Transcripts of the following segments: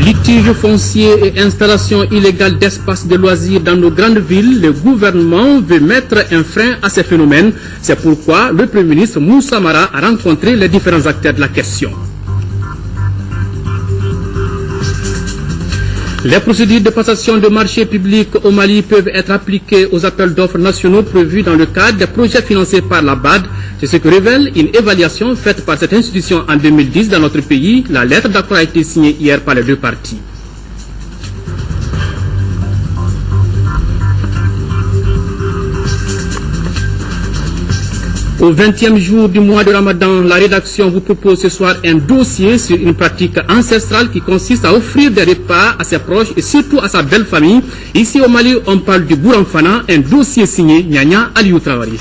Litiges fonciers et installations illégales d'espaces de loisirs dans nos grandes villes, le gouvernement veut mettre un frein à ces phénomènes. C'est pourquoi le Premier ministre Moussa Mara a rencontré les différents acteurs de la question. Les procédures de passation de marchés publics au Mali peuvent être appliquées aux appels d'offres nationaux prévus dans le cadre des projets financés par la BAD. C'est ce que révèle une évaluation faite par cette institution en 2010 dans notre pays. La lettre d'accord a été signée hier par les deux parties. Au 20e jour du mois de Ramadan, la rédaction vous propose ce soir un dossier sur une pratique ancestrale qui consiste à offrir des repas à ses proches et surtout à sa belle famille. Ici au Mali, on parle du Bouramfana, un dossier signé Nyanya Aliou Traoré.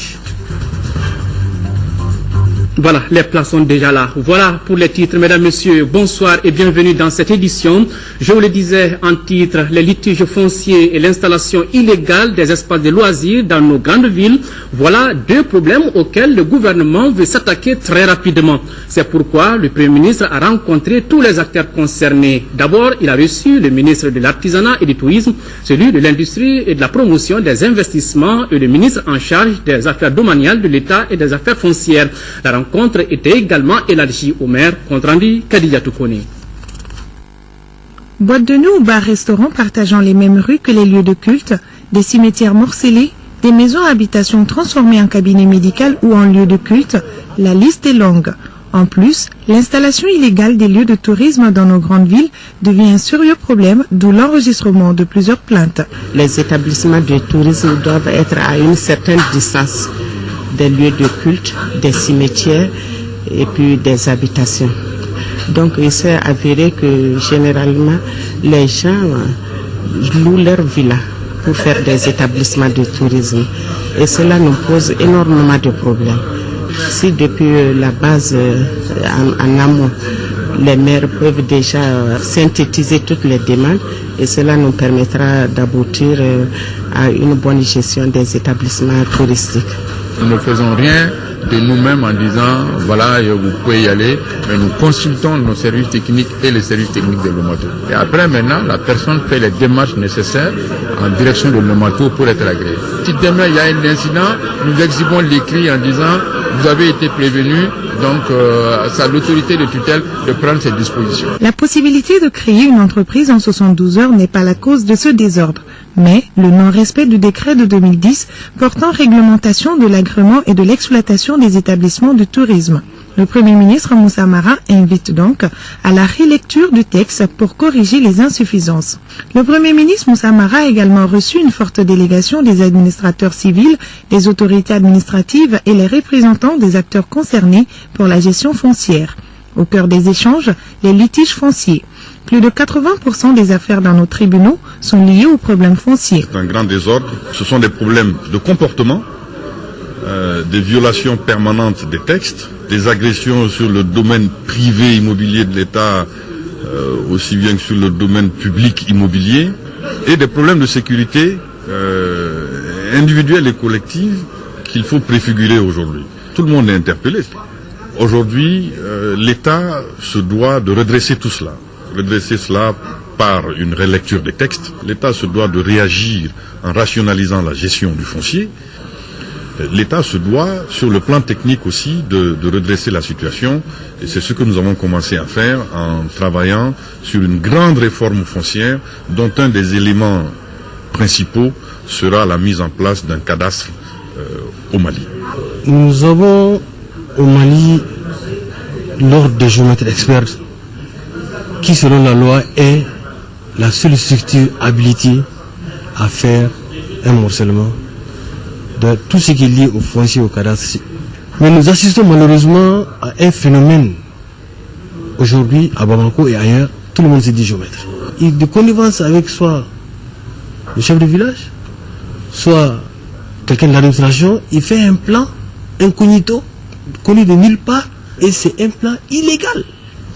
Voilà, les plats sont déjà là. Voilà pour les titres. Mesdames, Messieurs, bonsoir et bienvenue dans cette édition. Je vous le disais en titre, les litiges fonciers et l'installation illégale des espaces de loisirs dans nos grandes villes. Voilà deux problèmes auxquels le gouvernement veut s'attaquer très rapidement. C'est pourquoi le Premier ministre a rencontré tous les acteurs concernés. D'abord, il a reçu le ministre de l'Artisanat et du Tourisme, celui de l'Industrie et de la Promotion des Investissements et le ministre en charge des affaires domaniales de l'État et des affaires foncières. La rencontre était également élargie au maire, compte rendu Khadija Toukone. Boîtes de nuit ou bars-restaurants partageant les mêmes rues que les lieux de culte, des cimetières morcelés, des maisons à habitation transformées en cabinet médical ou en lieu de culte, la liste est longue. En plus, l'installation illégale des lieux de tourisme dans nos grandes villes devient un sérieux problème, d'où l'enregistrement de plusieurs plaintes. Les établissements de tourisme doivent être à une certaine distance des lieux de culte, des cimetières et puis des habitations. Donc il s'est avéré que généralement les gens louent leur villa pour faire des établissements de tourisme et cela nous pose énormément de problèmes. Si depuis la base en amont, les maires peuvent déjà synthétiser toutes les demandes et cela nous permettra d'aboutir à une bonne gestion des établissements touristiques. Nous ne faisons rien de nous-mêmes en disant voilà, vous pouvez y aller, mais nous consultons nos services techniques et les services techniques de l'OMATO. Et après maintenant, la personne fait les démarches nécessaires en direction de l'OMATO pour être agréée. Si demain il y a un incident, nous exhibons l'écrit en disant vous avez été prévenu, donc c'est à l'autorité de tutelle de prendre ses dispositions. La possibilité de créer une entreprise en 72 heures n'est pas la cause de ce désordre, mais le non-respect du décret de 2010 portant réglementation de l'agrément et de l'exploitation des établissements de tourisme. Le Premier ministre Moussa Mara invite donc à la relecture du texte pour corriger les insuffisances. Le Premier ministre Moussa Mara a également reçu une forte délégation des administrateurs civils, des autorités administratives et les représentants des acteurs concernés pour la gestion foncière. Au cœur des échanges, les litiges fonciers. Plus de 80% des affaires dans nos tribunaux sont liées aux problèmes fonciers. C'est un grand désordre. Ce sont des problèmes de comportement, des violations permanentes des textes, des agressions sur le domaine privé immobilier de l'État, aussi bien que sur le domaine public immobilier, et des problèmes de sécurité individuelle et collective qu'il faut préfigurer aujourd'hui. Tout le monde est interpellé. Aujourd'hui, l'État se doit de redresser tout cela. Redresser cela par une relecture des textes. L'État se doit de réagir en rationalisant la gestion du foncier. L'État se doit, sur le plan technique aussi, de redresser la situation. Et c'est ce que nous avons commencé à faire en travaillant sur une grande réforme foncière dont un des éléments principaux sera la mise en place d'un cadastre au Mali. Nous avons au Mali l'ordre des géomètres experts qui, selon la loi, est la seule structure habilitée à faire un morcellement de tout ce qui est lié au foncier, au cadastre. Mais nous assistons malheureusement à un phénomène. Aujourd'hui, à Bamako et ailleurs, tout le monde se dit géomètre. Il est de connivence avec soit le chef de village, soit quelqu'un de l'administration, il fait un plan incognito, connu de nulle part, et c'est un plan illégal.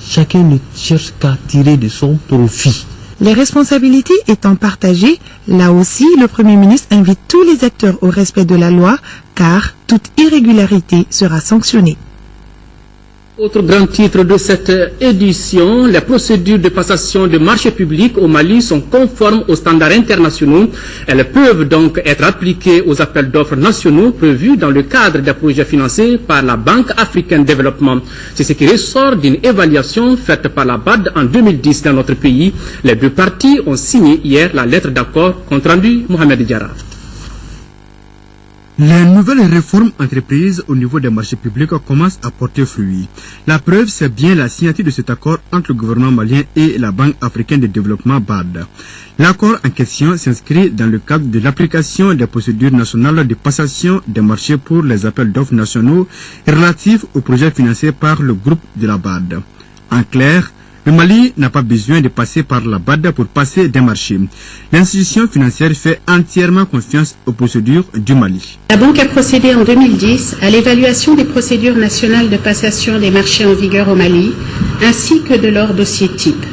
Chacun ne cherche qu'à tirer de son profit. Les responsabilités étant partagées, là aussi, le Premier ministre invite tous les acteurs au respect de la loi, car toute irrégularité sera sanctionnée. Autre grand titre de cette édition, les procédures de passation de marchés publics au Mali sont conformes aux standards internationaux. Elles peuvent donc être appliquées aux appels d'offres nationaux prévus dans le cadre des projets financés par la Banque africaine de développement. C'est ce qui ressort d'une évaluation faite par la BAD en 2010 dans notre pays. Les deux parties ont signé hier la lettre d'accord, compte rendu Mohamed Diarra. Les nouvelles réformes entreprises au niveau des marchés publics commencent à porter fruit. La preuve, c'est bien la signature de cet accord entre le gouvernement malien et la Banque africaine de développement BAD. L'accord en question s'inscrit dans le cadre de l'application des procédures nationales de passation des marchés pour les appels d'offres nationaux relatifs aux projets financés par le groupe de la BAD. En clair, le Mali n'a pas besoin de passer par la BAD pour passer des marchés. L'institution financière fait entièrement confiance aux procédures du Mali. La Banque a procédé en 2010 à l'évaluation des procédures nationales de passation des marchés en vigueur au Mali, ainsi que de leurs dossiers types.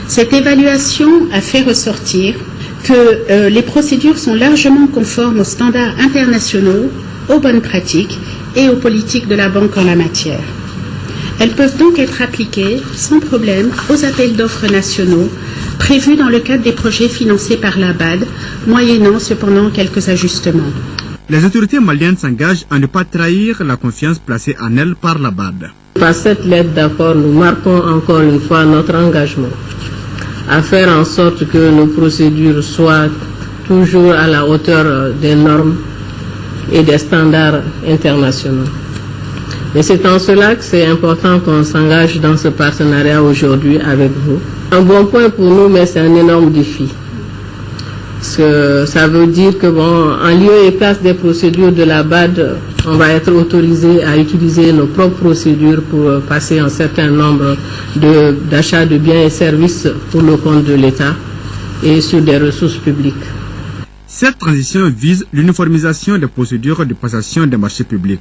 Cette évaluation a fait ressortir que les procédures sont largement conformes aux standards internationaux, aux bonnes pratiques et aux politiques de la Banque en la matière. Elles peuvent donc être appliquées sans problème aux appels d'offres nationaux prévus dans le cadre des projets financés par la BAD, moyennant cependant quelques ajustements. Les autorités maliennes s'engagent à ne pas trahir la confiance placée en elles par la BAD. Par cette lettre d'accord, nous marquons encore une fois notre engagement à faire en sorte que nos procédures soient toujours à la hauteur des normes et des standards internationaux. Et c'est en cela que c'est important qu'on s'engage dans ce partenariat aujourd'hui avec vous. Un bon point pour nous, mais c'est un énorme défi. Parce que ça veut dire que, en lieu et place des procédures de la BAD, on va être autorisé à utiliser nos propres procédures pour passer un certain nombre d'achats de biens et services pour le compte de l'État et sur des ressources publiques. Cette transition vise l'uniformisation des procédures de passation des marchés publics.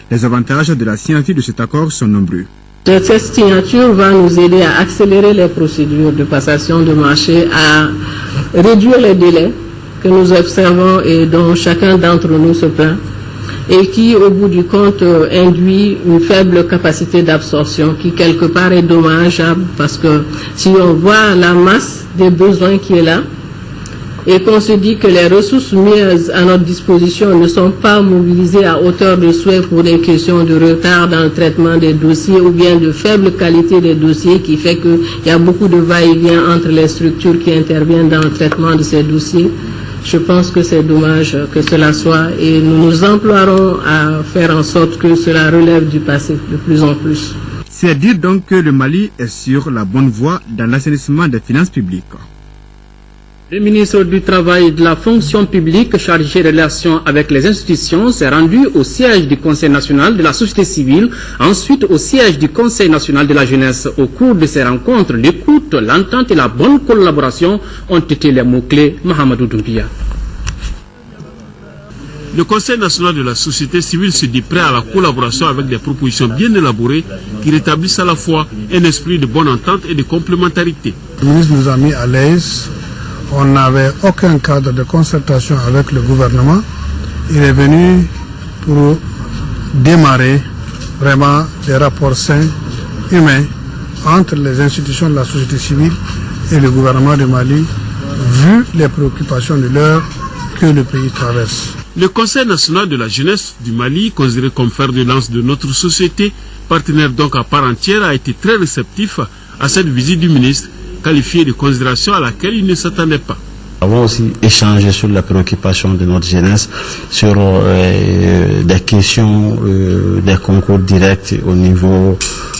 Les avantages de la signature de cet accord sont nombreux. Cette signature va nous aider à accélérer les procédures de passation de marché, à réduire les délais que nous observons et dont chacun d'entre nous se plaint, et qui, au bout du compte, induit une faible capacité d'absorption qui, quelque part, est dommageable parce que si on voit la masse des besoins qui est là, et qu'on se dit que les ressources mises à notre disposition ne sont pas mobilisées à hauteur de souhait pour des questions de retard dans le traitement des dossiers ou bien de faible qualité des dossiers qui fait qu'il y a beaucoup de va-et-vient entre les structures qui interviennent dans le traitement de ces dossiers. Je pense que c'est dommage que cela soit et nous nous emploierons à faire en sorte que cela relève du passé de plus en plus. C'est dire donc que le Mali est sur la bonne voie dans l'assainissement des finances publiques. Le ministre du Travail et de la Fonction publique chargé des relations avec les institutions s'est rendu au siège du Conseil national de la société civile, ensuite au siège du Conseil national de la jeunesse. Au cours de ces rencontres, l'écoute, l'entente et la bonne collaboration ont été les mots-clés. Mahamadou Doumbia. Le Conseil national de la société civile se dit prêt à la collaboration avec des propositions bien élaborées qui rétablissent à la fois un esprit de bonne entente et de complémentarité. Le ministre nous a mis à l'aise. On n'avait aucun cadre de concertation avec le gouvernement. Il est venu pour démarrer vraiment des rapports sains, humains, entre les institutions de la société civile et le gouvernement du Mali, vu les préoccupations de l'heure que le pays traverse. Le Conseil national de la jeunesse du Mali, considéré comme fer de lance de notre société, partenaire donc à part entière, a été très réceptif à cette visite du ministre, qualifié de considération à laquelle il ne s'attendait pas. Nous avons aussi échangé sur la préoccupation de notre jeunesse, sur des questions, des concours directs au niveau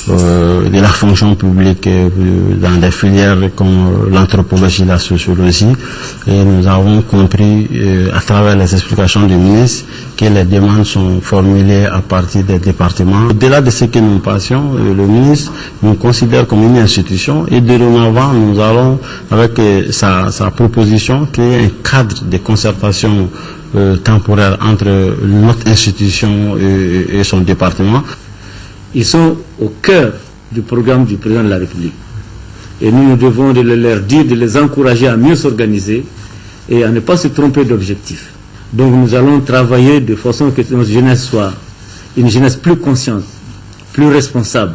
de la fonction publique dans des filières comme l'anthropologie et la sociologie. Et nous avons compris à travers les explications du ministre que les demandes sont formulées à partir des départements. Au-delà de ce que nous pensions, le ministre nous considère comme une institution et de l'avant, nous allons avec sa proposition créer un cadre de concertation temporaire entre notre institution et son département. Ils sont au cœur du programme du président de la République. Et nous devons leur dire, de les encourager à mieux s'organiser et à ne pas se tromper d'objectifs. Donc nous allons travailler de façon que notre jeunesse soit une jeunesse plus consciente, plus responsables,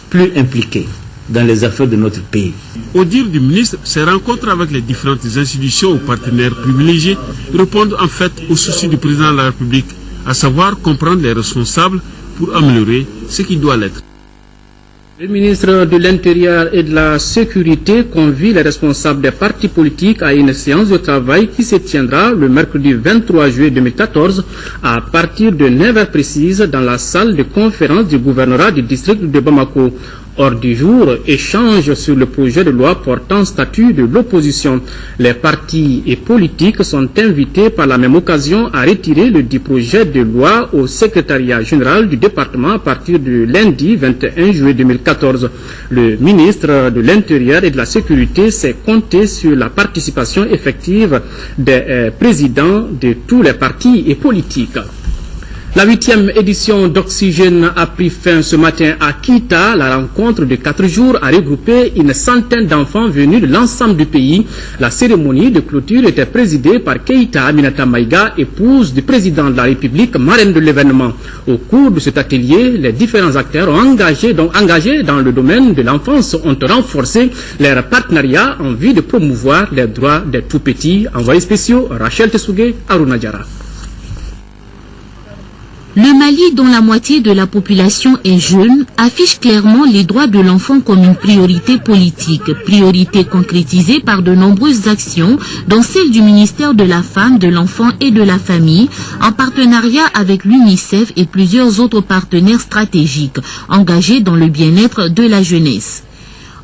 plus impliqués dans les affaires de notre pays. Au dire du ministre, ces rencontres avec les différentes institutions ou partenaires privilégiés répondent en fait au souci du président de la République, à savoir comprendre les responsables pour améliorer ce qui doit l'être. Le ministre de l'Intérieur et de la Sécurité convie les responsables des partis politiques à une séance de travail qui se tiendra le mercredi 23 juillet 2014 à partir de 9h précises dans la salle de conférence du gouvernorat du district de Bamako. Hors du jour, échange sur le projet de loi portant statut de l'opposition. Les partis et politiques sont invités par la même occasion à retirer le dit projet de loi au secrétariat général du département à partir de lundi 21 juillet 2014. Le ministre de l'Intérieur et de la Sécurité s'est compté sur la participation effective des présidents de tous les partis et politiques. La 8e édition d'Oxygène a pris fin ce matin à Kita. La rencontre de 4 jours a regroupé une centaine d'enfants venus de l'ensemble du pays. La cérémonie de clôture était présidée par Keïta Aminata Maïga, épouse du président de la République, marraine de l'événement. Au cours de cet atelier, les différents acteurs engagés dans le domaine de l'enfance ont renforcé leur partenariat en vue de promouvoir les droits des tout-petits. Envoyés spéciaux, Rachel Tessougé, Aruna Diara. Le Mali, dont la moitié de la population est jeune, affiche clairement les droits de l'enfant comme une priorité politique, priorité concrétisée par de nombreuses actions, dont celle du ministère de la Femme, de l'Enfant et de la Famille, en partenariat avec l'UNICEF et plusieurs autres partenaires stratégiques, engagés dans le bien-être de la jeunesse.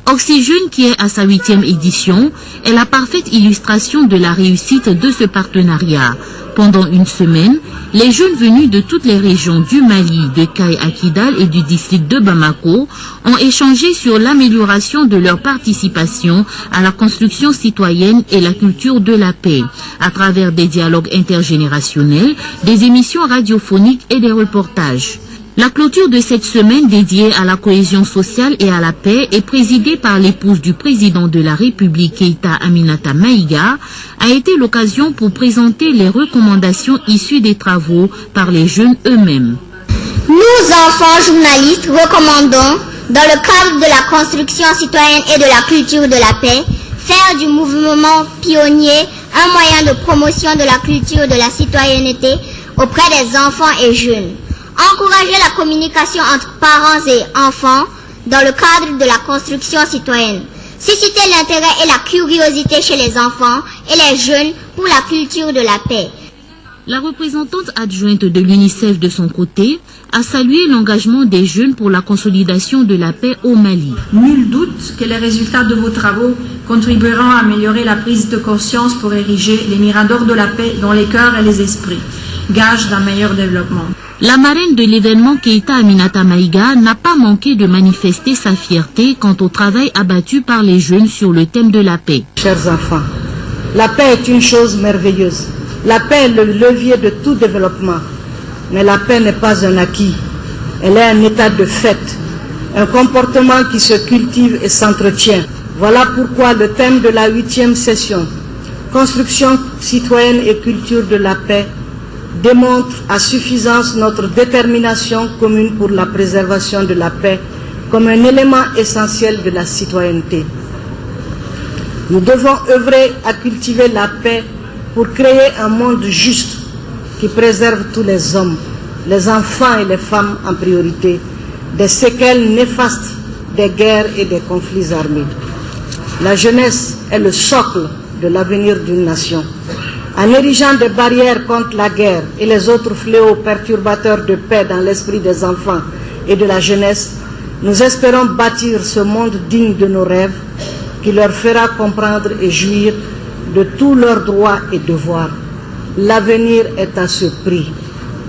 Oxygène, qui est à sa 8e édition, est la parfaite illustration de la réussite de ce partenariat. Pendant une semaine, les jeunes venus de toutes les régions du Mali, de Kaï à Kidal et du district de Bamako ont échangé sur l'amélioration de leur participation à la construction citoyenne et la culture de la paix, à travers des dialogues intergénérationnels, des émissions radiophoniques et des reportages. La clôture de cette semaine dédiée à la cohésion sociale et à la paix est présidée par l'épouse du président de la République, Keïta Aminata Maïga, a été l'occasion pour présenter les recommandations issues des travaux par les jeunes eux-mêmes. Nous, enfants journalistes, recommandons, dans le cadre de la construction citoyenne et de la culture de la paix, faire du mouvement pionnier un moyen de promotion de la culture de la citoyenneté auprès des enfants et jeunes. Encourager la communication entre parents et enfants dans le cadre de la construction citoyenne. Susciter l'intérêt et la curiosité chez les enfants et les jeunes pour la culture de la paix. La représentante adjointe de l'UNICEF de son côté a salué l'engagement des jeunes pour la consolidation de la paix au Mali. Nul doute que les résultats de vos travaux contribueront à améliorer la prise de conscience pour ériger les miradors de la paix dans les cœurs et les esprits, gage d'un meilleur développement. La marraine de l'événement, Keïta Aminata Maïga, n'a pas manqué de manifester sa fierté quant au travail abattu par les jeunes sur le thème de la paix. Chers enfants, la paix est une chose merveilleuse. La paix est le levier de tout développement. Mais la paix n'est pas un acquis. Elle est un état de fait, un comportement qui se cultive et s'entretient. Voilà pourquoi le thème de la 8e session, Construction citoyenne et culture de la paix, démontre à suffisance notre détermination commune pour la préservation de la paix comme un élément essentiel de la citoyenneté. Nous devons œuvrer à cultiver la paix pour créer un monde juste qui préserve tous les hommes, les enfants et les femmes en priorité, des séquelles néfastes des guerres et des conflits armés. La jeunesse est le socle de l'avenir d'une nation. En érigeant des barrières contre la guerre et les autres fléaux perturbateurs de paix dans l'esprit des enfants et de la jeunesse, nous espérons bâtir ce monde digne de nos rêves qui leur fera comprendre et jouir de tous leurs droits et devoirs. L'avenir est à ce prix.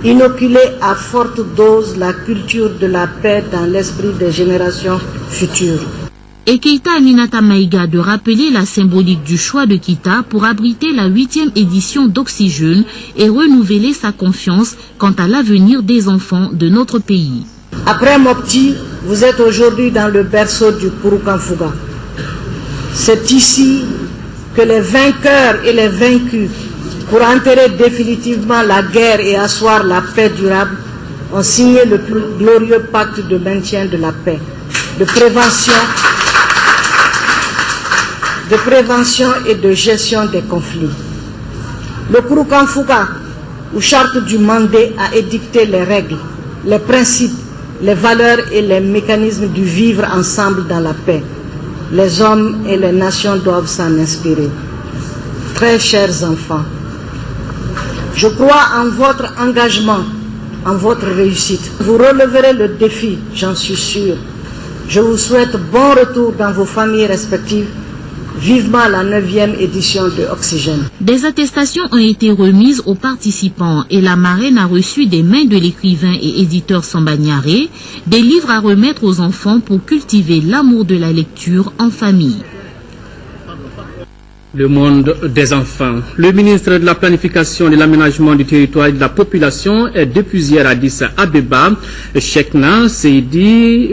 Inoculer à forte dose la culture de la paix dans l'esprit des générations futures. Et Keïta Aminata Maïga de rappeler la symbolique du choix de Kita pour abriter la 8e édition d'Oxygène et renouveler sa confiance quant à l'avenir des enfants de notre pays. Après Mopti, vous êtes aujourd'hui dans le berceau du Purukanfuga. C'est ici que les vainqueurs et les vaincus, pour enterrer définitivement la guerre et asseoir la paix durable, ont signé le plus glorieux pacte de maintien de la paix, de prévention et de gestion des conflits. Le Kouroukanfouka, ou charte du Mandé, a édicté les règles, les principes, les valeurs et les mécanismes du vivre ensemble dans la paix. Les hommes et les nations doivent s'en inspirer. Très chers enfants, je crois en votre engagement, en votre réussite. Vous releverez le défi, j'en suis sûr. Je vous souhaite bon retour dans vos familles respectives. Vivement la 9e édition de Oxygène. Des attestations ont été remises aux participants et la marraine a reçu des mains de l'écrivain et éditeur Samba Niaré des livres à remettre aux enfants pour cultiver l'amour de la lecture en famille. Le monde des enfants. Le ministre de la Planification, de l'Aménagement du territoire et de la population est depuis hier à Addis Abeba. Cheikhna Seydi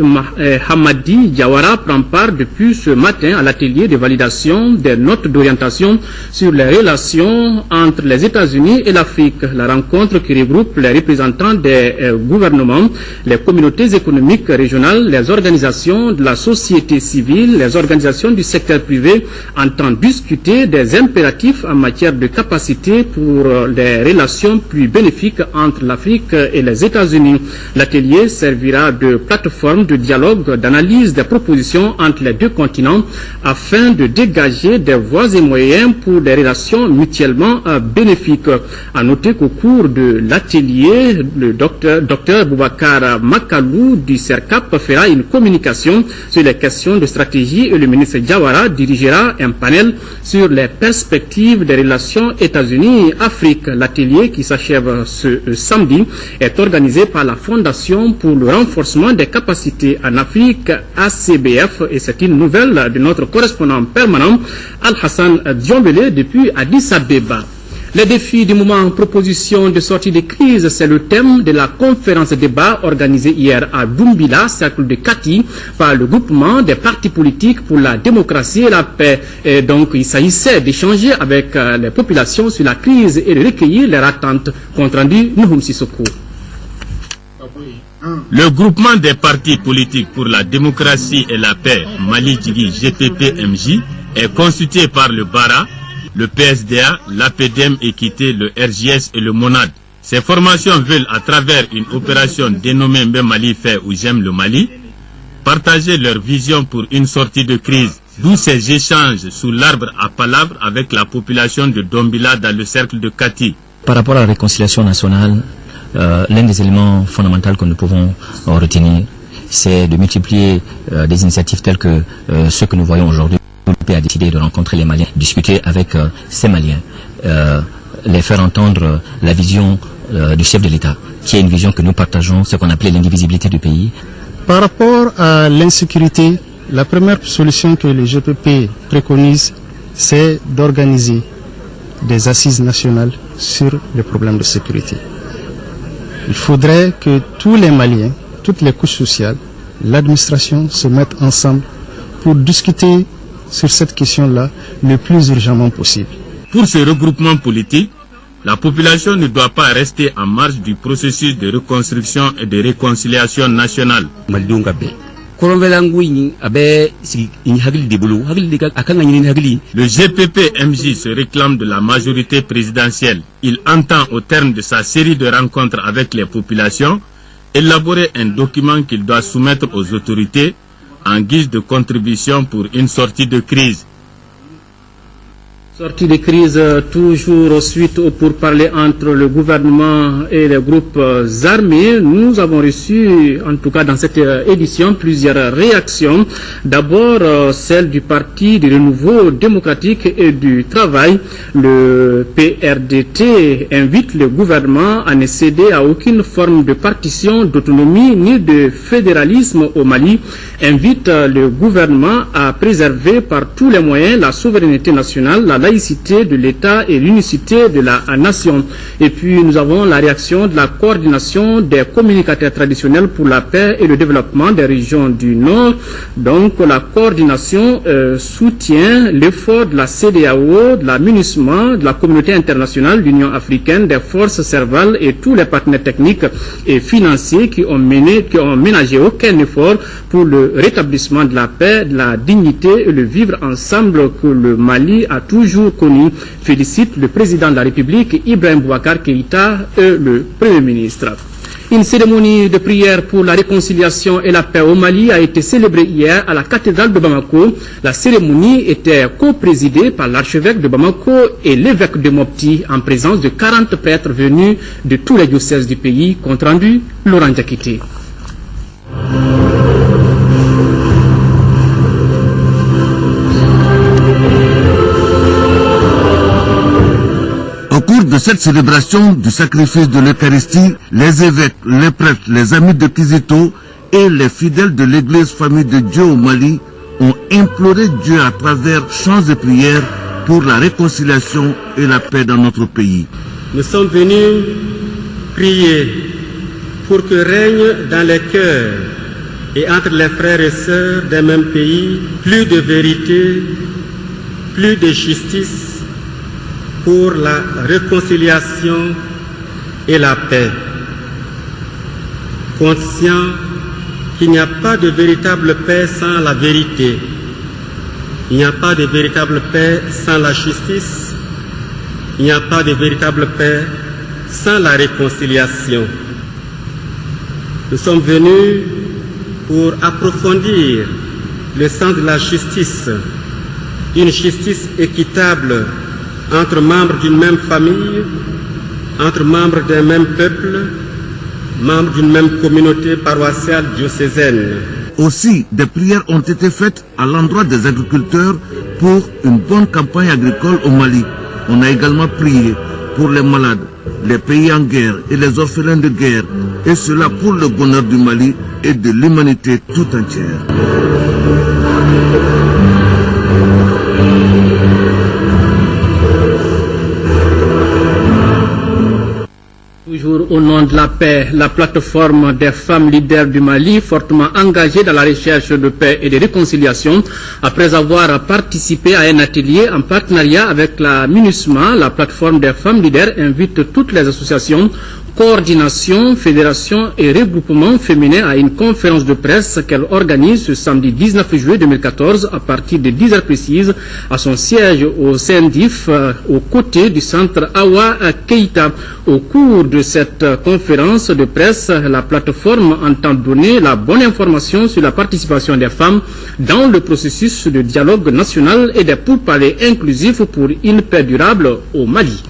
Hamadi Diawara prend part depuis ce matin à l'atelier de validation des notes d'orientation sur les relations entre les États-Unis et l'Afrique. La rencontre qui regroupe les représentants des gouvernements, les communautés économiques régionales, les organisations de la société civile, les organisations du secteur privé entend discuter des impératifs en matière de capacité pour les relations plus bénéfiques entre l'Afrique et les États-Unis. L'atelier servira de plateforme de dialogue, d'analyse des propositions entre les deux continents afin de dégager des voies et moyens pour des relations mutuellement bénéfiques. À noter qu'au cours de l'atelier, le docteur Boubacar Makalou du CERCAP fera une communication sur les questions de stratégie et le ministre Diawara dirigera un panel sur les perspectives des relations États-Unis-Afrique. L'atelier qui s'achève ce samedi est organisé par la Fondation pour le renforcement des capacités en Afrique, ACBF, et c'est une nouvelle de notre correspondant permanent Al-Hassan Diombele depuis Addis Abeba. Les défis du moment, proposition de sortie de crise, c'est le thème de la conférence de débat organisée hier à Doumbila, cercle de Kati, par le groupement des partis politiques pour la démocratie et la paix. Et donc, il s'agissait d'échanger avec les populations sur la crise et de recueillir leurs attentes. Compte rendu, Nouhoum Sissoko. Le groupement des partis politiques pour la démocratie et la paix, Mali-Djigui GPP-MJ, est constitué par le BARA, le PSDA, l'APDM Équité, le RJS et le MONAD. Ces formations veulent, à travers une opération dénommée Mbé Mali fait ou J'aime le Mali, partager leur vision pour une sortie de crise. D'où ces échanges sous l'arbre à palabres avec la population de Dombila dans le cercle de Kati. Par rapport à la réconciliation nationale, l'un des éléments fondamentaux que nous pouvons retenir, c'est de multiplier des initiatives telles que ce que nous voyons aujourd'hui. Le a décidé de rencontrer les Maliens, discuter avec ces Maliens, les faire entendre la vision du chef de l'État, qui est une vision que nous partageons, ce qu'on appelait l'indivisibilité du pays. Par rapport à l'insécurité, la première solution que le GPP préconise, c'est d'organiser des assises nationales sur les problèmes de sécurité. Il faudrait que tous les Maliens, toutes les couches sociales, l'administration se mettent ensemble pour discuter sur cette question-là le plus urgemment possible. Pour ce regroupement politique, la population ne doit pas rester en marge du processus de reconstruction et de réconciliation nationale. Le GPP-MJ se réclame de la majorité présidentielle. Il entend, au terme de sa série de rencontres avec les populations, élaborer un document qu'il doit soumettre aux autorités en guise de contribution pour une sortie de crise. Sortie de crise toujours suite au pourparlers entre le gouvernement et les groupes armés. Nous avons reçu, en tout cas dans cette édition, plusieurs réactions. D'abord, celle du Parti du Renouveau démocratique et du Travail. Le PRDT invite le gouvernement à ne céder à aucune forme de partition, d'autonomie ni de fédéralisme au Mali. Invite le gouvernement à préserver par tous les moyens la souveraineté nationale, la laïcité de l'État et l'unicité de la nation. Et puis nous avons la réaction de la coordination des communicateurs traditionnels pour la paix et le développement des régions du Nord. Donc la coordination soutient l'effort de la CEDEAO, de la MINUSMA, de la communauté internationale, de l'Union africaine, des forces servales et tous les partenaires techniques et financiers qui ont ménagé aucun effort pour le rétablissement de la paix, de la dignité et le vivre ensemble que le Mali a toujours connu. Félicite le président de la République, Ibrahim Boubacar Keïta, et le Premier ministre. Une cérémonie de prière pour la réconciliation et la paix au Mali a été célébrée hier à la cathédrale de Bamako. La cérémonie était co-présidée par l'archevêque de Bamako et l'évêque de Mopti en présence de 40 prêtres venus de tous les diocèses du pays. Compte rendu, Laurent Diakité. Au cours de cette célébration du sacrifice de l'Eucharistie, les évêques, les prêtres, les amis de Kizito et les fidèles de l'église Famille de Dieu au Mali ont imploré Dieu à travers chants et prières pour la réconciliation et la paix dans notre pays. Nous sommes venus prier pour que règne dans les cœurs et entre les frères et sœurs d'un même pays plus de vérité, plus de justice, pour la réconciliation et la paix. Conscient qu'il n'y a pas de véritable paix sans la vérité, il n'y a pas de véritable paix sans la justice, il n'y a pas de véritable paix sans la réconciliation. Nous sommes venus pour approfondir le sens de la justice, une justice équitable entre membres d'une même famille, entre membres d'un même peuple, membres d'une même communauté paroissiale diocésaine. Aussi, des prières ont été faites à l'endroit des agriculteurs pour une bonne campagne agricole au Mali. On a également prié pour les malades, les pays en guerre et les orphelins de guerre, et cela pour le bonheur du Mali et de l'humanité tout entière. Toujours au nom de la paix, la plateforme des femmes leaders du Mali, fortement engagée dans la recherche de paix et de réconciliation, après avoir participé à un atelier en partenariat avec la MINUSMA, la plateforme des femmes leaders invite toutes les associations, coordination, fédération et regroupement féminin à une conférence de presse qu'elle organise ce samedi 19 juillet 2014 à partir de 10h précises à son siège au CNDIF aux côtés du centre Awa Keïta. Au cours de cette conférence de presse, la plateforme entend donner la bonne information sur la participation des femmes dans le processus de dialogue national et des pourparlers inclusifs pour une paix durable au Mali.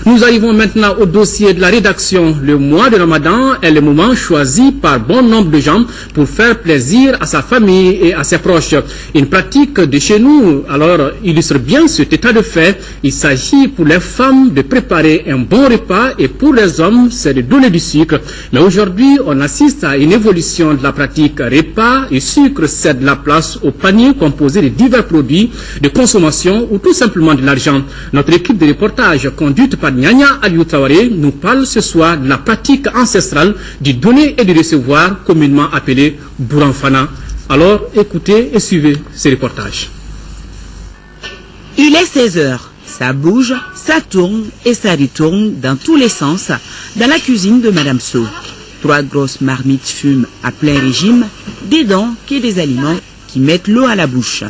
Nous arrivons maintenant au dossier de la rédaction. Le mois de Ramadan est le moment choisi par bon nombre de gens pour faire plaisir à sa famille et à ses proches. Une pratique de chez nous, alors, illustre bien cet état de fait. Il s'agit pour les femmes de préparer un bon repas et pour les hommes, c'est de donner du sucre. Mais aujourd'hui, on assiste à une évolution de la pratique. Repas et sucre cèdent la place au panier composé de divers produits de consommation ou tout simplement de l'argent. Notre équipe de reportage, conduite par Nyanya Aliou Traoré, nous parle ce soir de la pratique ancestrale du donner et du recevoir, communément appelé Bouranfana. Alors, écoutez et suivez ces reportages. Il est 16 heures. Ça bouge, ça tourne et ça retourne dans tous les sens dans la cuisine de Madame So. 3 grosses marmites fument à plein régime, des dents qui des aliments qui mettent l'eau à la bouche.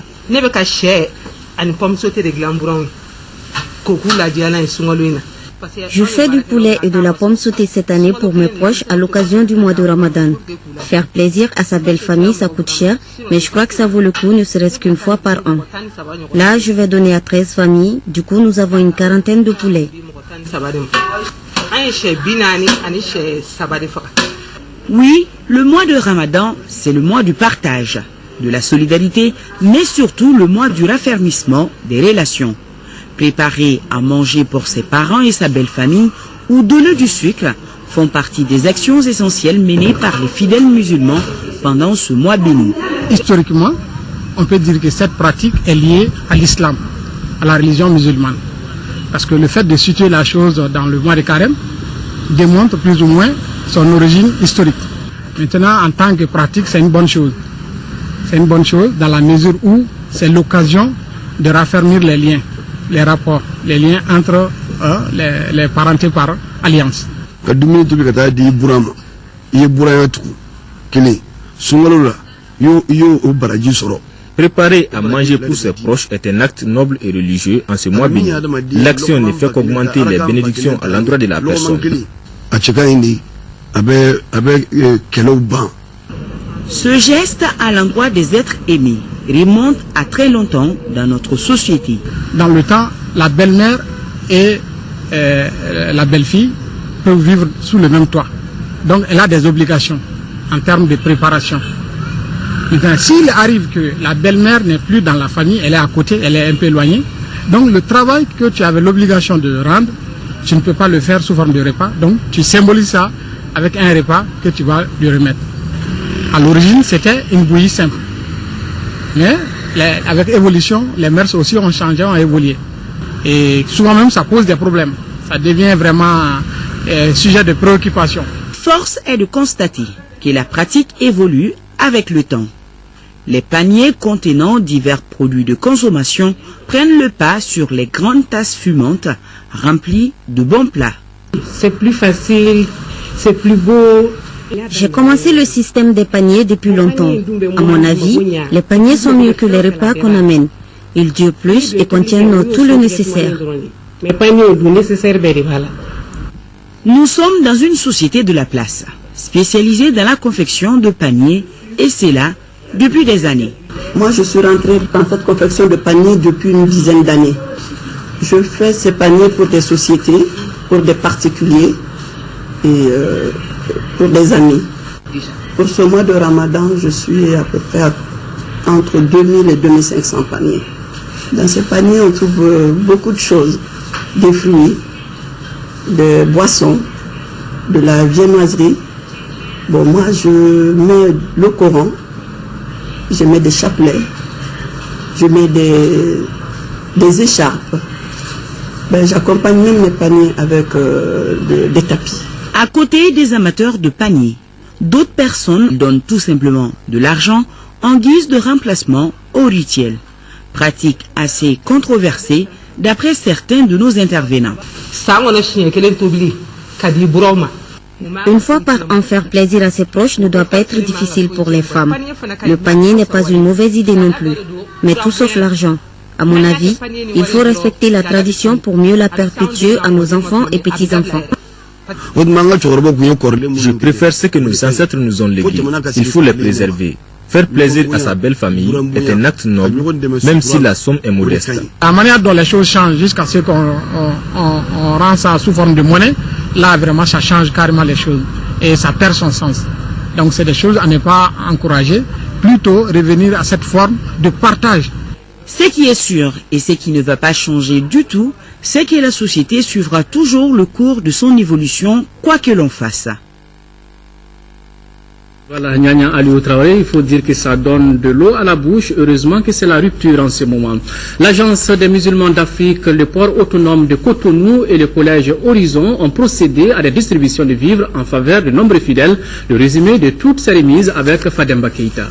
Je fais du poulet et de la pomme sautée cette année pour mes proches à l'occasion du mois de Ramadan. Faire plaisir à sa belle famille, ça coûte cher, mais je crois que ça vaut le coup, ne serait-ce qu'une fois par an. Là, je vais donner à 13 familles, du coup nous avons une quarantaine de poulets. Oui, le mois de Ramadan, c'est le mois du partage, de la solidarité, mais surtout le mois du raffermissement des relations. Préparer à manger pour ses parents et sa belle famille ou donner du sucre font partie des actions essentielles menées par les fidèles musulmans pendant ce mois béni. Historiquement, on peut dire que cette pratique est liée à l'islam. à la religion musulmane. Parce que le fait de situer la chose dans le mois de Carême démontre plus ou moins son origine historique. Maintenant, en tant que pratique, c'est une bonne chose. C'est une bonne chose dans la mesure où c'est l'occasion de raffermir les liens, les rapports, les liens entre les parentés par alliance. Préparer à manger pour ses proches est un acte noble et religieux en ce mois béni. L'action ne fait qu'augmenter les bénédictions à l'endroit de la personne. Ce geste à l'endroit des êtres aimés remonte à très longtemps dans notre société. Dans le temps, la belle-mère et la belle-fille peuvent vivre sous le même toit. Donc elle a des obligations en termes de préparation. Maintenant, s'il arrive que la belle-mère n'est plus dans la famille, elle est à côté, elle est un peu éloignée, donc le travail que tu avais l'obligation de rendre, tu ne peux pas le faire sous forme de repas, donc tu symbolises ça avec un repas que tu vas lui remettre. À l'origine, c'était une bouillie simple. Mais avec l'évolution, les mœurs aussi ont changé, ont évolué. Et souvent même, ça pose des problèmes. Ça devient vraiment sujet de préoccupation. Force est de constater que la pratique évolue avec le temps. Les paniers contenant divers produits de consommation prennent le pas sur les grandes tasses fumantes remplies de bons plats. C'est plus facile, c'est plus beau. J'ai commencé le système des paniers depuis longtemps. À mon avis, les paniers sont mieux que les repas qu'on amène. Ils durent plus et contiennent tout le nécessaire. Nous sommes dans une société de la place, spécialisée dans la confection de paniers, et c'est là depuis des années. Moi, je suis rentrée dans cette confection de paniers depuis une dizaine d'années. Je fais ces paniers pour des sociétés, pour des particuliers et pour des amis. Pour ce mois de Ramadan, je suis à peu près entre 2000 et 2500 paniers. Dans ces paniers, on trouve beaucoup de choses, des fruits, des boissons, de la viennoiserie. Bon, moi, je mets le Coran, je mets des chapelets, je mets des écharpes. Ben, j'accompagne même mes paniers avec des tapis. À côté des amateurs de paniers, d'autres personnes donnent tout simplement de l'argent en guise de remplacement au rituel. Pratique assez controversée d'après certains de nos intervenants. Une fois par an, faire plaisir à ses proches ne doit pas être difficile pour les femmes. Le panier n'est pas une mauvaise idée non plus, mais tout sauf l'argent. À mon avis, il faut respecter la tradition pour mieux la perpétuer à nos enfants et petits-enfants. Je préfère ce que nos ancêtres nous ont légué. Il faut les préserver. Faire plaisir à sa belle famille est un acte noble, même si la somme est modeste. La manière dont les choses changent jusqu'à ce qu'on rend ça sous forme de monnaie, là vraiment ça change carrément les choses et ça perd son sens. Donc c'est des choses à ne pas encourager, plutôt revenir à cette forme de partage. Ce qui est sûr et ce qui ne va pas changer du tout, c'est que la société suivra toujours le cours de son évolution, quoi que l'on fasse. Voilà, Nyanya Aliou Traoré, il faut dire que ça donne de l'eau à la bouche. Heureusement que c'est la rupture en ce moment. L'Agence des musulmans d'Afrique, le port autonome de Cotonou et le collège Horizon ont procédé à des distributions de vivres en faveur de nombreux fidèles. Le résumé de toutes ces remises avec Fademba Keïta.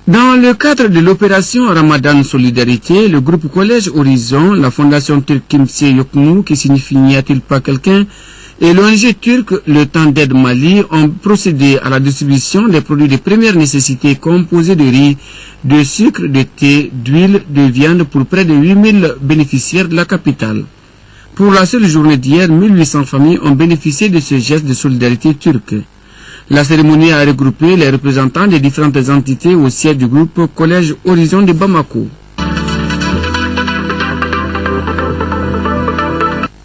Dans le cadre de l'opération Ramadan Solidarité, le groupe Collège Horizon, la fondation turque Kimse Yokmu, qui signifie n'y a-t-il pas quelqu'un, et l'ONG turque Le Temps d'Aide Mali ont procédé à la distribution des produits de première nécessité composés de riz, de sucre, de thé, d'huile, de viande pour près de 8000 bénéficiaires de la capitale. Pour la seule journée d'hier, 1800 familles ont bénéficié de ce geste de solidarité turque. La cérémonie a regroupé les représentants des différentes entités au siège du groupe Collège Horizon de Bamako.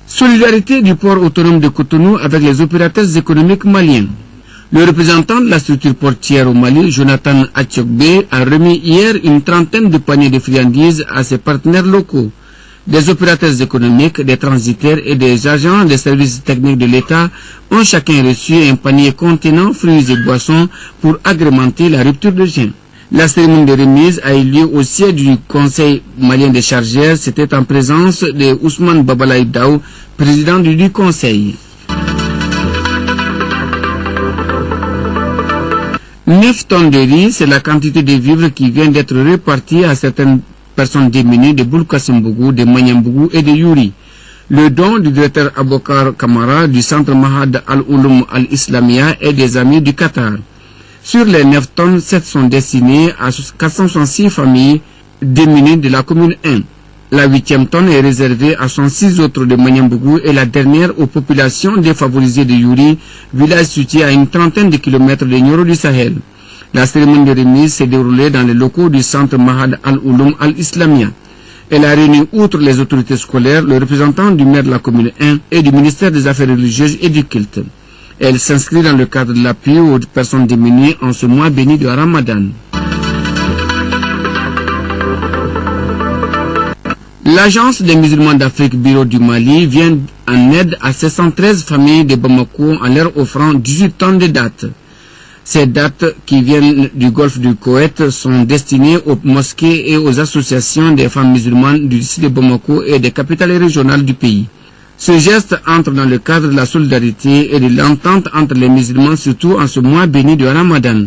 Solidarité du port autonome de Cotonou avec les opérateurs économiques maliens. Le représentant de la structure portière au Mali, Jonathan Atchokbe, a remis hier une trentaine de paniers de friandises à ses partenaires locaux. Des opérateurs économiques, des transitaires et des agents des services techniques de l'État ont chacun reçu un panier contenant fruits et boissons pour agrémenter la rupture de jeûne. La cérémonie de remise a eu lieu au siège du Conseil malien des chargeurs. C'était en présence de Ousmane Babalaï Daou, président du Conseil. 9 tonnes de riz, c'est la quantité de vivres qui vient d'être répartie à certaines personnes démunies de Boulkassimbougou, de Manyambougou et de Yuri. Le don du directeur Abokar Kamara du centre Mahad Al-Ouloum Al-Islamia et des amis du Qatar. Sur les 9 tonnes, 7 sont destinées à 466 familles démunies de la commune 1. La 8e tonne est réservée à 106 autres de Manyambougou et la dernière aux populations défavorisées de Yuri, village situé à une trentaine de kilomètres de Nioro du Sahel. La cérémonie de remise s'est déroulée dans les locaux du centre Mahad Al-Ouloum Al-Islamia. Elle a réuni, outre les autorités scolaires, le représentant du maire de la commune 1 et du ministère des Affaires religieuses et du culte. Elle s'inscrit dans le cadre de l'appui aux personnes démunies en ce mois béni de Ramadan. L'Agence des musulmans d'Afrique Bureau du Mali vient en aide à 713 familles de Bamako en leur offrant 18 tonnes de dattes. Ces dattes qui viennent du golfe du Koweït sont destinées aux mosquées et aux associations des femmes musulmanes du district de Bamako et des capitales régionales du pays. Ce geste entre dans le cadre de la solidarité et de l'entente entre les musulmans, surtout en ce mois béni de Ramadan.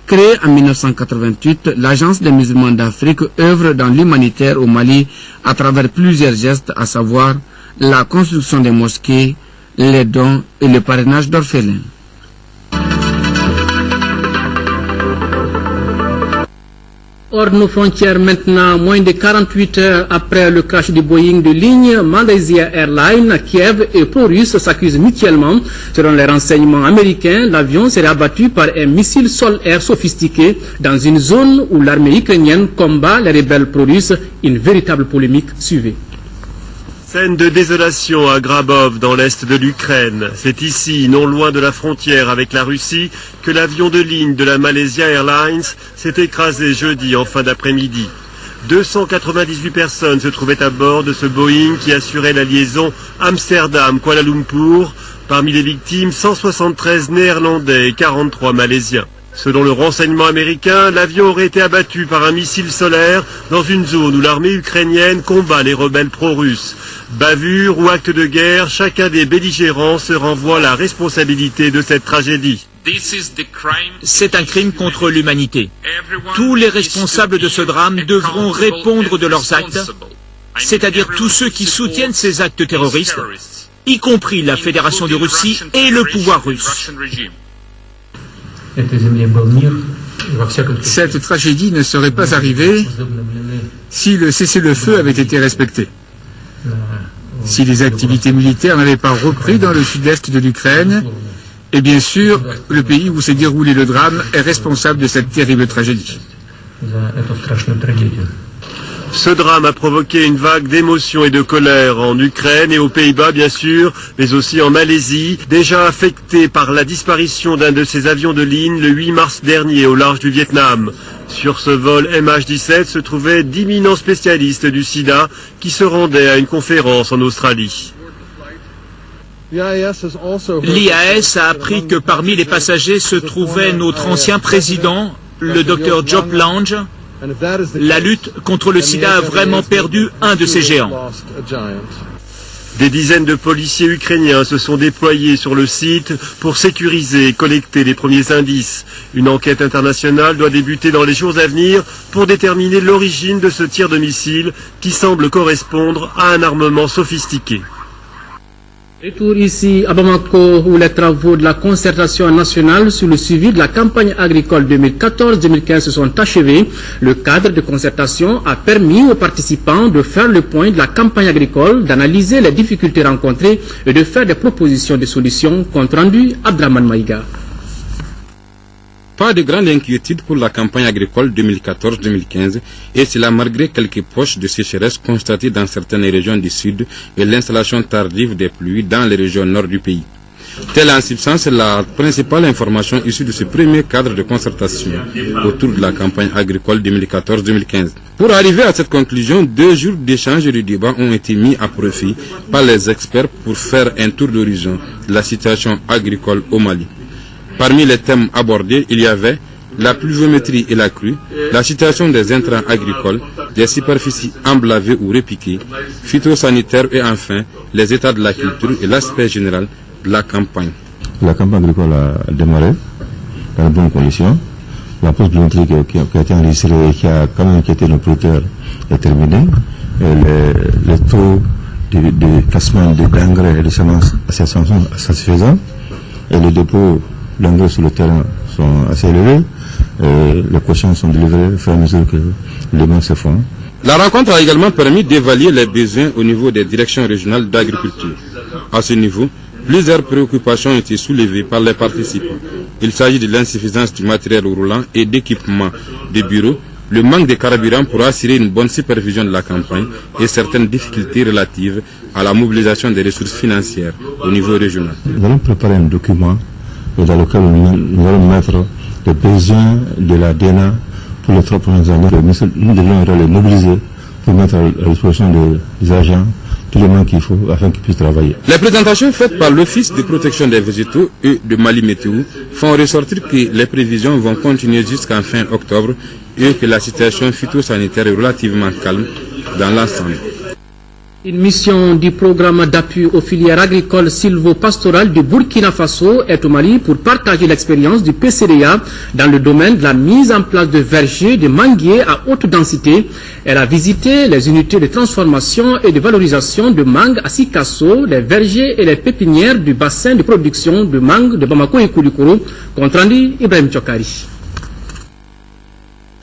Créée en 1988, l'Agence des musulmans d'Afrique œuvre dans l'humanitaire au Mali à travers plusieurs gestes, à savoir la construction des mosquées, les dons et le parrainage d'orphelins. Hors de nos frontières maintenant, moins de 48 heures après le crash du Boeing de ligne Malaysia Airlines, Kiev et pro-russe s'accusent mutuellement. Selon les renseignements américains, l'avion serait abattu par un missile sol-air sophistiqué dans une zone où l'armée ukrainienne combat les rebelles pro-russes. Une véritable polémique suivait. Scène de désolation à Grabov, dans l'est de l'Ukraine. C'est ici, non loin de la frontière avec la Russie, que l'avion de ligne de la Malaysia Airlines s'est écrasé jeudi en fin d'après-midi. 298 personnes se trouvaient à bord de ce Boeing qui assurait la liaison Amsterdam-Kuala Lumpur. Parmi les victimes, 173 Néerlandais et 43 Malaisiens. Selon le renseignement américain, l'avion aurait été abattu par un missile solaire dans une zone où l'armée ukrainienne combat les rebelles pro-russes. Bavure ou acte de guerre, chacun des belligérants se renvoie la responsabilité de cette tragédie. C'est un crime contre l'humanité. Tous les responsables de ce drame devront répondre de leurs actes, c'est-à-dire tous ceux qui soutiennent ces actes terroristes, y compris la Fédération de Russie et le pouvoir russe. Cette tragédie ne serait pas arrivée si le cessez-le-feu avait été respecté. Si les activités militaires n'avaient pas repris dans le sud-est de l'Ukraine, et bien sûr, le pays où s'est déroulé le drame est responsable de cette terrible tragédie. Ce drame a provoqué une vague d'émotion et de colère en Ukraine et aux Pays-Bas bien sûr, mais aussi en Malaisie, déjà affectée par la disparition d'un de ses avions de ligne le 8 mars dernier au large du Vietnam. Sur ce vol MH17 se trouvaient d'imminents spécialistes du sida qui se rendaient à une conférence en Australie. L'IAS a appris que parmi les passagers se trouvait notre ancien président, le Dr Job Lange. La lutte contre le sida a vraiment perdu un de ses géants. Des dizaines de policiers ukrainiens se sont déployés sur le site pour sécuriser et collecter les premiers indices. Une enquête internationale doit débuter dans les jours à venir pour déterminer l'origine de ce tir de missile qui semble correspondre à un armement sophistiqué. Retour ici à Bamako où les travaux de la concertation nationale sur le suivi de la campagne agricole 2014-2015 se sont achevés. Le cadre de concertation a permis aux participants de faire le point de la campagne agricole, d'analyser les difficultés rencontrées et de faire des propositions de solutions. Compte rendu Abdraman Maïga. Pas de grande inquiétude pour la campagne agricole 2014-2015 et cela malgré quelques poches de sécheresse constatées dans certaines régions du sud et l'installation tardive des pluies dans les régions nord du pays. Telle est en substance la principale information issue de ce premier cadre de concertation autour de la campagne agricole 2014-2015. Pour arriver à cette conclusion, 2 jours d'échanges et de débats ont été mis à profit par les experts pour faire un tour d'horizon de la situation agricole au Mali. Parmi les thèmes abordés, il y avait la pluviométrie et la crue, la situation des intrants agricoles, des superficies emblavées ou repiquées, phytosanitaires et enfin les états de la culture et l'aspect général de la campagne. La campagne agricole a démarré dans de bonnes conditions. La pause pluviométrique qui a été enregistrée et qui a quand même inquiété nos producteurs est terminée. Les taux de placement d'engrais et de semences sont satisfaisants et les dépôts d'engrais sur le terrain sont assez élevés. Les cochons sont délivrés au fur et à mesure que les mains se font. La rencontre a également permis d'évaluer les besoins au niveau des directions régionales d'agriculture. À ce niveau, plusieurs préoccupations ont été soulevées par les participants. Il s'agit de l'insuffisance du matériel roulant et d'équipement de bureaux, le manque de carburant pour assurer une bonne supervision de la campagne et certaines difficultés relatives à la mobilisation des ressources financières au niveau régional. Nous allons préparer un document dans lequel nous allons mettre les besoins de la DNA pour les 3 prochaines années. Nous devons les mobiliser pour mettre à la disposition des agents tous les moyens qu'il faut afin qu'ils puissent travailler. Les présentations faites par l'Office de protection des végétaux et de Mali Météo font ressortir que les prévisions vont continuer jusqu'en fin octobre et que la situation phytosanitaire est relativement calme dans l'ensemble. Une mission du programme d'appui aux filières agricoles sylvo-pastorales du Burkina Faso est au Mali pour partager l'expérience du PCDA dans le domaine de la mise en place de vergers de manguiers à haute densité. Elle a visité les unités de transformation et de valorisation de mangue à Sikasso, les vergers et les pépinières du bassin de production de mangue de Bamako et Koulikoro. Compte rendu Ibrahim Chokari.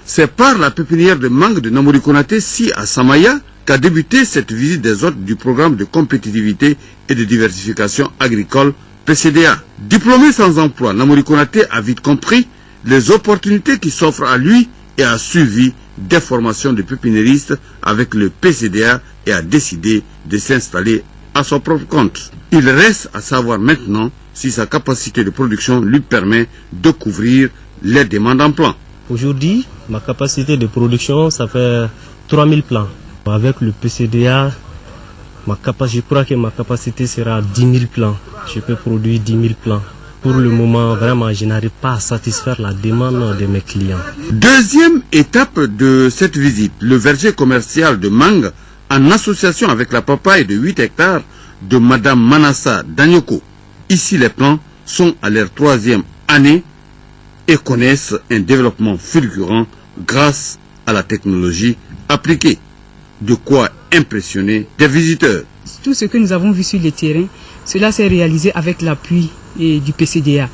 C'est par la pépinière de mangue de Namori Konaté, si à Samaya, qu'a débuté cette visite des hôtes du programme de compétitivité et de diversification agricole PCDA. Diplômé sans emploi, Namori Konaté a vite compris les opportunités qui s'offrent à lui et a suivi des formations de pépiniéristes avec le PCDA et a décidé de s'installer à son propre compte. Il reste à savoir maintenant si sa capacité de production lui permet de couvrir les demandes en plants. Aujourd'hui, ma capacité de production, ça fait 3000 plants. Avec le PCDA, je crois que ma capacité sera 10 000 plants. Je peux produire 10 000 plants. Pour le moment, vraiment, je n'arrive pas à satisfaire la demande de mes clients. Deuxième étape de cette visite, le verger commercial de mangue en association avec la papaye de 8 hectares de Madame Manassa Danyoko. Ici, les plants sont à leur 3e année et connaissent un développement fulgurant grâce à la technologie appliquée. De quoi impressionner des visiteurs. Tout ce que nous avons vu sur le terrain, cela s'est réalisé avec l'appui du PCDA.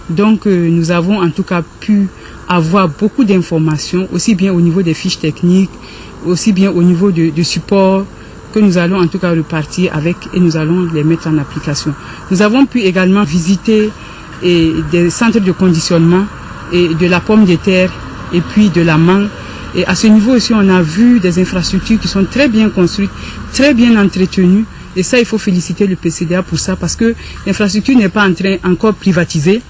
Donc nous avons en tout cas pu avoir beaucoup d'informations, aussi bien au niveau des fiches techniques, aussi bien au niveau de support que nous allons en tout cas repartir avec et nous allons les mettre en application. Nous avons pu également visiter des centres de conditionnement et de la pomme de terre et puis de la mangue. Et à ce niveau aussi, on a vu des infrastructures qui sont très bien construites, très bien entretenues. Et ça, il faut féliciter le PCDA pour ça, parce que l'infrastructure n'est pas en train encore privatisée,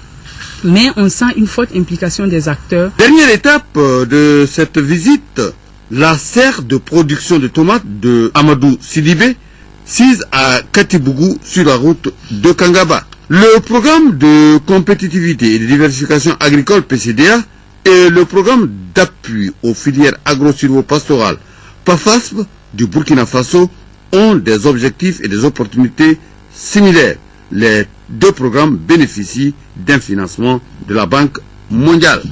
mais on sent une forte implication des acteurs. Dernière étape de cette visite, la serre de production de tomates de Amadou Sidibé, sise à Katibougou sur la route de Kangaba. Le programme de compétitivité et de diversification agricole PCDA et le programme d'appui aux filières agro-silvopastorales PAFASP du Burkina Faso ont des objectifs et des opportunités similaires. Les 2 programmes bénéficient d'un financement de la Banque mondiale.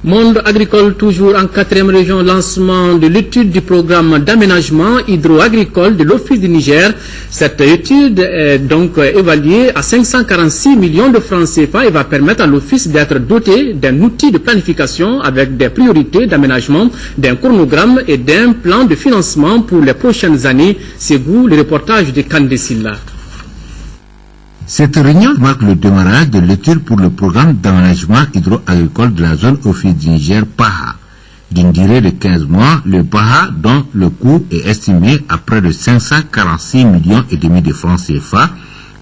Monde agricole, toujours en 4e région, lancement de l'étude du programme d'aménagement hydro-agricole de l'Office du Niger. Cette étude est donc évaluée à 546 millions de francs CFA et va permettre à l'Office d'être doté d'un outil de planification avec des priorités d'aménagement, d'un chronogramme et d'un plan de financement pour les prochaines années. C'est vous, le reportage de Kandesilla. Cette réunion marque le démarrage de l'étude pour le programme d'aménagement hydro-agricole de la zone Office du Niger PAHA. D'une durée de 15 mois, le PAHA, dont le coût est estimé à près de 546 millions et demi de francs CFA,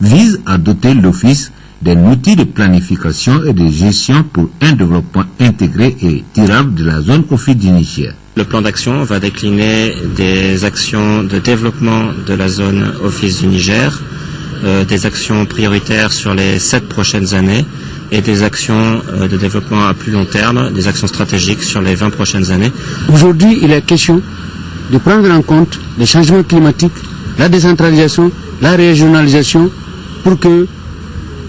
vise à doter l'Office d'un outil de planification et de gestion pour un développement intégré et durable de la zone Office du Niger. Le plan d'action va décliner des actions de développement de la zone Office du Niger, des actions prioritaires sur les 7 prochaines années et des actions de développement à plus long terme, des actions stratégiques sur les 20 prochaines années. Aujourd'hui, il est question de prendre en compte les changements climatiques, la décentralisation, la régionalisation, pour que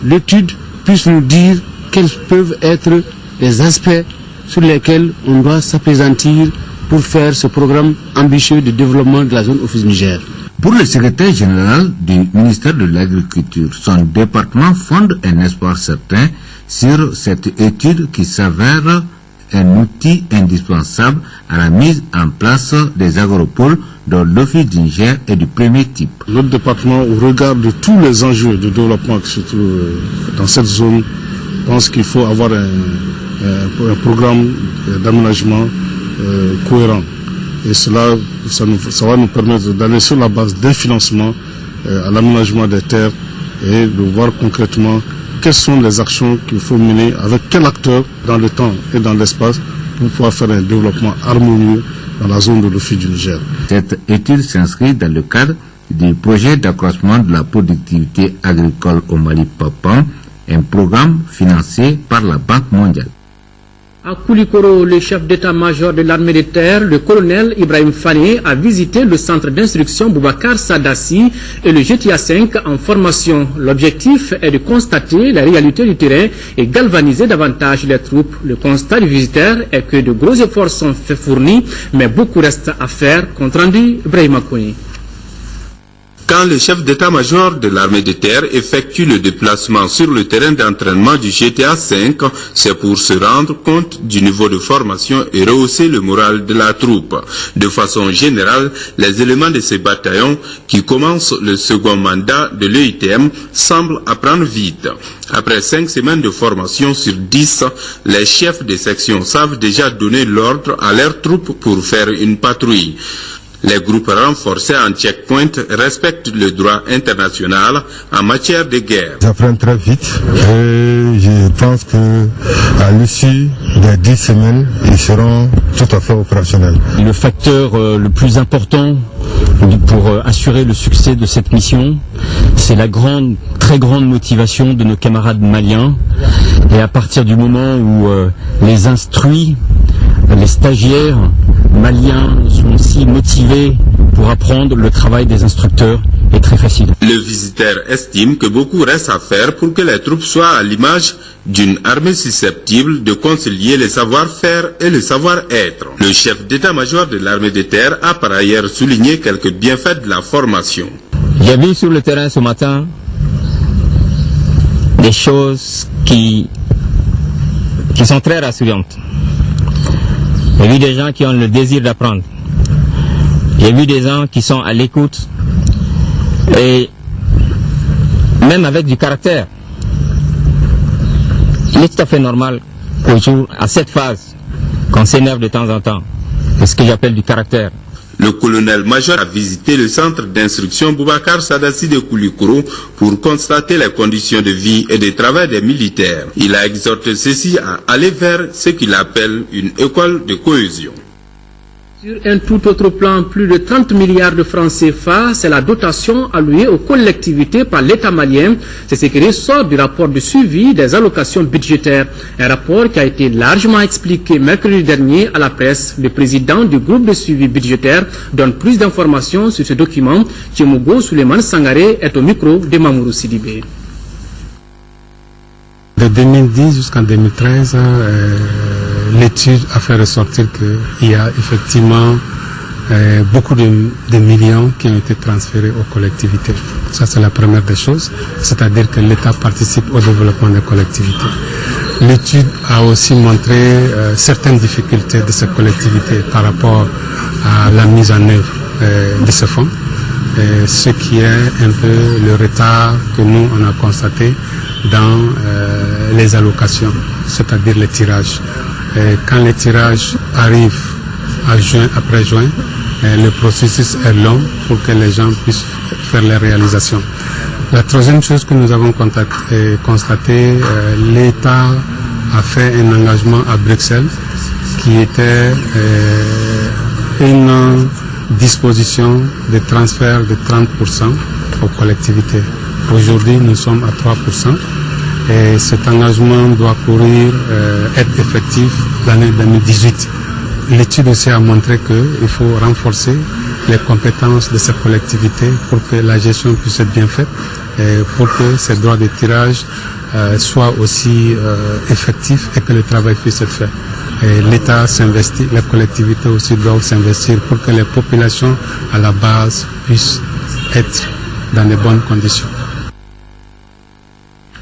l'étude puisse nous dire quels peuvent être les aspects sur lesquels on doit s'appesantir pour faire ce programme ambitieux de développement de la zone Office Niger. Pour le secrétaire général du ministère de l'Agriculture, son département fonde un espoir certain sur cette étude qui s'avère un outil indispensable à la mise en place des agropoles dont l'Office du Niger est du premier type. Notre département, au regard de tous les enjeux de développement qui se trouvent dans cette zone, pense qu'il faut avoir un programme d'aménagement cohérent. Et ça va nous permettre d'aller sur la base d'un financement à l'aménagement des terres et de voir concrètement quelles sont les actions qu'il faut mener avec quel acteur dans le temps et dans l'espace pour pouvoir faire un développement harmonieux dans la zone de l'Office du Niger. Cette étude s'inscrit dans le cadre du projet d'accroissement de la productivité agricole au Mali PAPAM, un programme financé par la Banque mondiale. À Koulikoro, le chef d'état-major de l'armée de terre, le colonel Ibrahim Fane, a visité le centre d'instruction Boubacar Sadassi et le GTA 5 en formation. L'objectif est de constater la réalité du terrain et galvaniser davantage les troupes. Le constat du visiteur est que de gros efforts sont fournis, mais beaucoup reste à faire. Compte rendu, Ibrahim Akouni. Quand le chef d'état-major de l'armée de terre effectue le déplacement sur le terrain d'entraînement du GTA 5, c'est pour se rendre compte du niveau de formation et rehausser le moral de la troupe. De façon générale, les éléments de ces bataillons qui commencent le second mandat de l'EITM semblent apprendre vite. Après 5 semaines de formation sur 10, les chefs de section savent déjà donner l'ordre à leurs troupes pour faire une patrouille. Les groupes renforcés en checkpoint respectent le droit international en matière de guerre. Ils apprennent très vite et je pense qu'à l'issue des 10 semaines, ils seront tout à fait opérationnels. Le facteur le plus important pour assurer le succès de cette mission, c'est la très grande motivation de nos camarades maliens. Et à partir du moment où les instruits, les stagiaires maliens sont aussi motivés pour apprendre, le travail des instructeurs est très facile. Le visiteur estime que beaucoup reste à faire pour que les troupes soient à l'image d'une armée susceptible de concilier le savoir-faire et le savoir-être. Le chef d'état-major de l'armée de terre a par ailleurs souligné quelques bienfaits de la formation. J'ai vu sur le terrain ce matin des choses qui sont très rassurantes. J'ai vu des gens qui ont le désir d'apprendre. J'ai vu des gens qui sont à l'écoute et même avec du caractère. Il est tout à fait normal qu'au jour, à cette phase, qu'on s'énerve de temps en temps. C'est ce que j'appelle du caractère. Le colonel-major a visité le centre d'instruction Boubacar Sadassi de Koulikoro pour constater les conditions de vie et de travail des militaires. Il a exhorté ceux-ci à aller vers ce qu'il appelle une école de cohésion. Sur un tout autre plan, plus de 30 milliards de francs CFA, c'est la dotation allouée aux collectivités par l'État malien. C'est ce qui ressort du rapport de suivi des allocations budgétaires. Un rapport qui a été largement expliqué mercredi dernier à la presse. Le président du groupe de suivi budgétaire donne plus d'informations sur ce document. Tchemogo Souleymane Sangaré est au micro de Mamourou Sidibé. De 2010 jusqu'en 2013, l'étude a fait ressortir qu'il y a effectivement beaucoup de millions qui ont été transférés aux collectivités. Ça, c'est la première des choses, c'est-à-dire que l'État participe au développement des collectivités. L'étude a aussi montré certaines difficultés de ces collectivités par rapport à la mise en œuvre de ce fonds, ce qui est un peu le retard que nous, on a constaté dans les allocations, c'est-à-dire les tirages. Quand les tirages arrivent à juin, après juin, le processus est long pour que les gens puissent faire les réalisations. La troisième chose que nous avons constaté, l'État a fait un engagement à Bruxelles qui était une disposition de transfert de 30% aux collectivités. Aujourd'hui, nous sommes à 3% et cet engagement doit être effectif l'année 2018. L'étude aussi a montré qu'il faut renforcer les compétences de ces collectivités pour que la gestion puisse être bien faite et pour que ces droits de tirage soient aussi effectifs et que le travail puisse être fait. L'État s'investit, les collectivités aussi doivent s'investir pour que les populations à la base puissent être dans de bonnes conditions.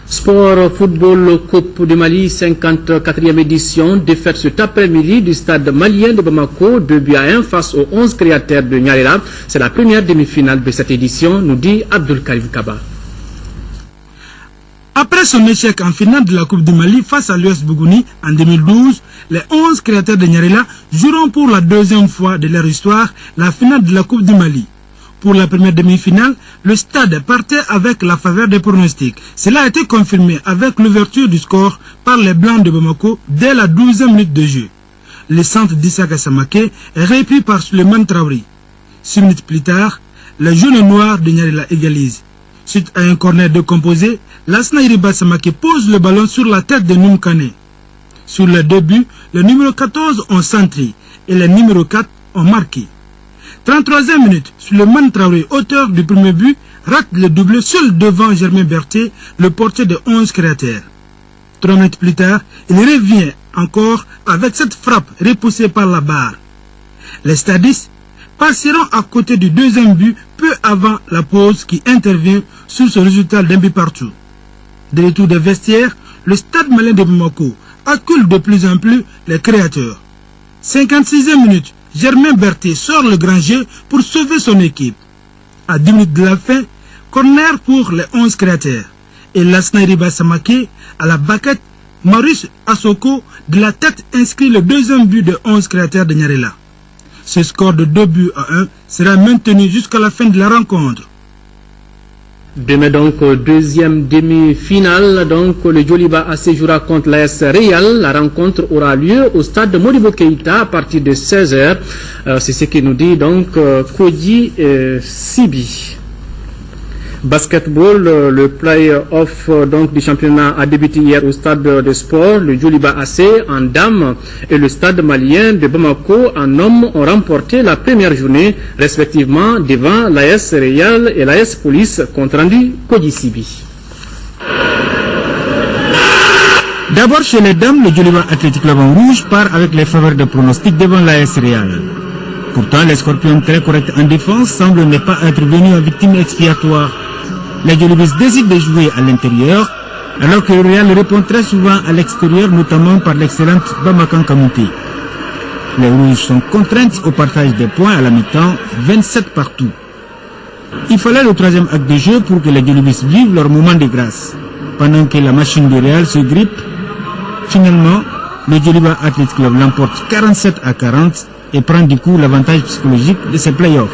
Sport football Coupe du Mali, 54e édition, défaite cet après-midi du stade malien de Bamako, 2-1 face aux 11 créateurs de Nyarela. C'est la première demi-finale de cette édition, nous dit Abdul Karim Kaba. Après son échec en finale de la Coupe du Mali face à l'US Bougouni en 2012, les 11 créateurs de Nyarela joueront pour la deuxième fois de leur histoire la finale de la Coupe du Mali. Pour la première demi-finale, le stade partait avec la faveur des pronostics. Cela a été confirmé avec l'ouverture du score par les Blancs de Bamako dès la 12e minute de jeu. Le centre d'Issaka Samaké est repris par Suleiman Traoré. 6 minutes plus tard, les jaunes noirs de Nyarela égalisent. Suite à un corner décomposé, Lassana Iriba Samaké pose le ballon sur la tête de Noumkane. Sur le début, les numéros 14 ont centré et les numéros 4 ont marqué. 33e minute, Suleiman Traoré, auteur du premier but, rate le doublé seul devant Germain Berthet, le portier de 11 créateurs. 3 minutes plus tard, il revient encore avec cette frappe repoussée par la barre. Les stadistes passeront à côté du deuxième but peu avant la pause qui intervient sur ce résultat d'un but partout. De retour des vestiaires, le stade malien de Bamako accule de plus en plus les créateurs. 56e minute, Germain Berthet sort le grand jeu pour sauver son équipe. À 10 minutes de la fin, corner pour les 11 créateurs. Et Lassana Iriba Samaké, à la baquette, Marius Assoko de la tête inscrit le deuxième but de 11 créateurs de Nyarela. Ce score de 2-1 sera maintenu jusqu'à la fin de la rencontre. Demain donc, deuxième demi-finale, donc le Djoliba AC jouera contre l'AS Real. La rencontre aura lieu au stade Modibo Keïta à partir de 16h. C'est ce que nous dit donc Koji Sibi. Basketball, le play-off donc du championnat a débuté hier au stade de sport. Le Djoliba AC en dames et le stade malien de Bamako en hommes ont remporté la première journée respectivement devant l'AS Real et l'AS Police, compte rendu Kodisibi. D'abord chez les dames, le Djoliba Athletic Club en rouge part avec les faveurs de pronostic devant l'AS Real. Pourtant, les Scorpions très corrects en défense semblent ne pas être venus en victime expiatoire. Les Djolibis décident de jouer à l'intérieur, alors que le Real répond très souvent à l'extérieur, notamment par l'excellente Bamakan Kamouté. Les Rouges sont contraintes au partage des points à la mi-temps, 27 partout. Il fallait le troisième acte de jeu pour que les Djolibis vivent leur moment de grâce. Pendant que la machine du Real se grippe, finalement, le Djoliba Athletic Club l'emporte 47-40 et prend du coup l'avantage psychologique de ses playoffs.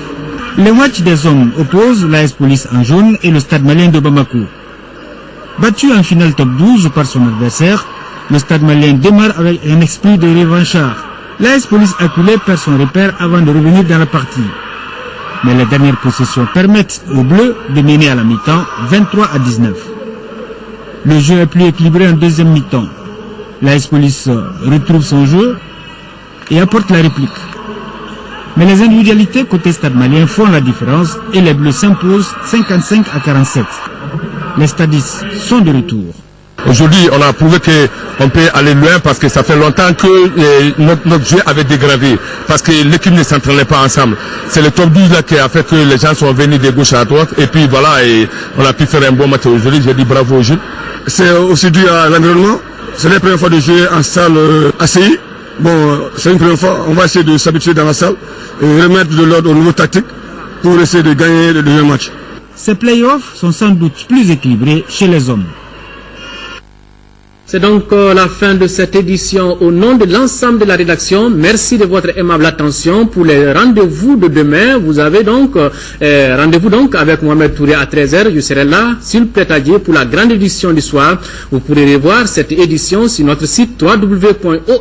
Le match des hommes oppose l'AS Police en jaune et le stade malien de Bamako. Battu en finale top 12 par son adversaire, le stade malien démarre avec un esprit de revanchard. L'AS Police acculé perd son repère avant de revenir dans la partie. Mais les dernières possessions permettent aux Bleus de mener à la mi-temps 23-19. Le jeu est plus équilibré en deuxième mi-temps. L'AS Police retrouve son jeu et apporte la réplique. Mais les individualités côté stade malien font la différence et les Bleus s'imposent 55-47. Les stadistes sont de retour. Aujourd'hui, on a prouvé qu'on peut aller loin parce que ça fait longtemps que notre jeu avait dégradé, parce que l'équipe ne s'entraînait pas ensemble. C'est le top 12 là qui a fait que les gens sont venus de gauche à droite et puis voilà, et on a pu faire un bon match aujourd'hui. J'ai dit bravo aux jeunes. C'est aussi dû à l'environnement. C'est la première fois de jouer en salle ACI. Bon, c'est une première fois, on va essayer de s'habituer dans la salle et remettre de l'ordre au niveau tactique pour essayer de gagner le deuxième match. Ces playoffs sont sans doute plus équilibrés chez les hommes. C'est donc la fin de cette édition. Au nom de l'ensemble de la rédaction, merci de votre aimable attention. Pour les rendez-vous de demain, vous avez donc rendez-vous donc avec Mohamed Touré à 13h. Je serai là, s'il plaît à Dieu, pour la grande édition du soir. Vous pourrez revoir cette édition sur notre site www.ortm.ml.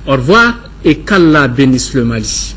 Au revoir et qu'Allah bénisse le Mali.